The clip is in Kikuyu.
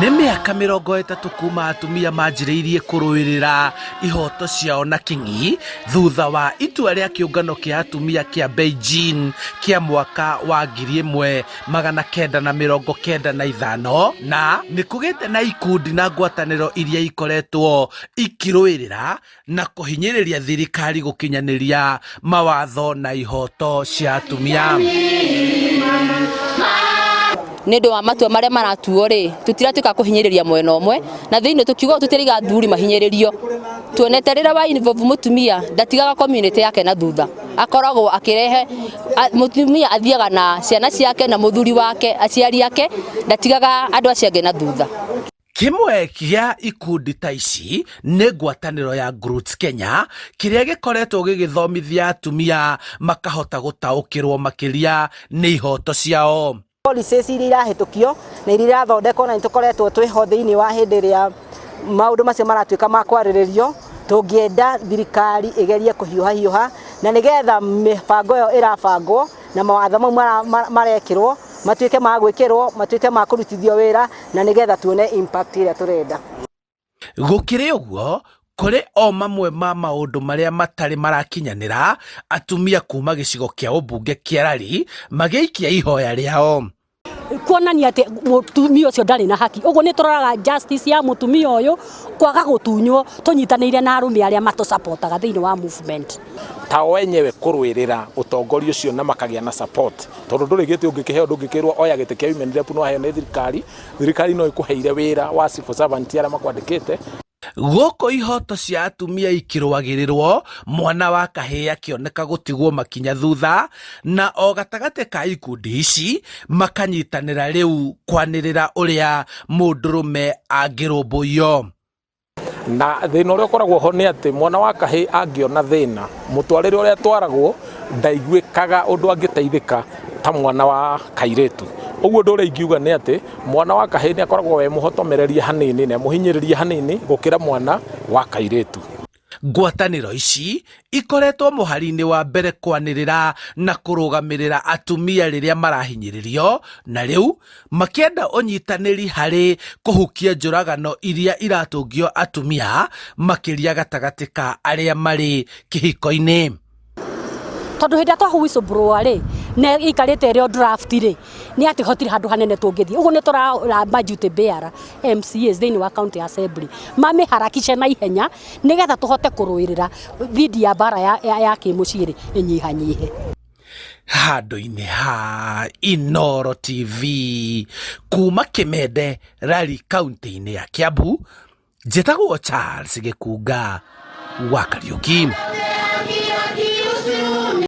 Nĩ mĩaka 30 kuma atumia manjĩrĩirie kũrũĩrĩra ihoto ciao na kĩng'i thutha wa itua rĩa kĩũngano kĩa atumia kĩa Beijing kĩa mwaka wa 1995 na nĩ kũgĩte na ikundi na ngwatanĩro iria ikoretwo ikĩrũĩrĩra na kũhinyĩrĩria thirikari gũkinyanĩria mawatho na ihoto cia atumia. Nĩndũ wa matua marĩa maratuo rĩ tutiratuĩka kũhinyĩrĩria mwena ũmwe na thĩinĩ tukiuga tutiriga athuri mahinyĩrĩrio tuonete rĩrĩa wa involve mutumia ndatigaga community yake na thutha akoragwo akirehe mutumia athiaga na ciana ciake na muthuri wake aciari yake ndatigaga andũ acio angĩ na thutha. Kimwe kia ikundi ta ici nĩ ngwatanĩro ya Groots Kenya kĩrĩa gĩkoretwo gĩgĩthomithia atumia makahota gũtaũkĩrwo makĩria nĩ ihoto ciao. Policies iria irahetũkio na iria irathondekwo na nĩtũkoretwo twĩho thĩinĩ wa hĩndĩ ĩrĩa maũndũ macio maratuĩka ma kwarĩrĩrio, tũngĩenda thirikari ĩgerie kũhiũha na nĩgetha mĩbango ĩyo ĩrabangwo na mawatho mau marekĩrwo matuĩke ma gwĩkĩrwo, matuĩke ma kũrutithio wĩra na nĩgetha tuone impact ĩrĩa tũrenda. Gũkĩrĩ ũguo kũrĩ o mamwe ma maũndũ marĩa matarĩ marakinyanĩra atumia kuma gĩcigo kĩa ũmbunge kĩa Rari magĩikia ihoya rĩao. Kuonania atĩ mutumia ũcio ndarĩ na haki. Ũguo nĩ tũroraga justice ya mutumia ũyũ kwaga gũtunywo tũnyitanĩire na arũme arĩa matũsupportaga thĩinĩ wa movement. Tao wenyewe kũrũĩrĩra ũtongoria ũcio na makagĩa na support. Tondũ ndũrĩ gĩtĩ ũngĩkĩheo ndũngĩkĩrwo oya gĩtĩ kĩa women rep no aheo nĩ thirikari no ĩkũheire wĩra wa civil servant arĩa makwandĩkĩte. Gũkũ ihoto cia atumia ikĩrũagĩrĩrwo mwana wa kahĩĩ akĩoneka gũtigwo makinya thutha na o gatagatĩ ka ikundi ici makanyitanĩra rĩu kwanĩrĩra ũrĩa mũndũrũme angĩrũmbũiyo. Na thĩna ũrĩa ũkoragwo ho nĩ atĩ mwana wa kahĩĩ angĩona thĩna mũtwarĩre ũrĩa twaragwo ndaiguĩkaga ũndũ angĩteithĩka ta mwana wa kairĩtu. Ũguo ũndũ ũrĩa ingiuga nĩ atĩ mwana wa kahĩĩ nĩ akoragwo we mũhotomereria hanini na mũhinyĩrĩria hanini gũkĩra mwana wa kairĩtu. Ngwatanĩro ici ikoretwo mũhari-inĩ wa mbere kwanĩrĩra na kũrũgamĩrĩra atumia rĩrĩa marahinyĩrĩrio na rĩu makĩenda ũnyitanĩri harĩ kũhukia njũragano iria iratũngio atumia makĩria gatagatĩ ka arĩa marĩ kĩhiko-inĩ. Tondũ hĩndĩ twahu whistleblower rĩ na ikarĩte rĩo draft rĩ nĩ atĩ hotiri handũ hanene tũngĩthiĩ. Ũguo nĩ tũrora majuti beara MCAs thĩinĩ wa county assembly mamĩharakishe na ihenya nĩgetha tũhote kũrũĩrĩra thidi ya bara ya kĩmũciĩ rĩ ĩnyihanyihe. Handũ-inĩ ha Inooro TV kuma Kĩmende Rari kaunti-inĩ ya Kiambu njĩtagwo Charles Gĩkunga wa Kariũki.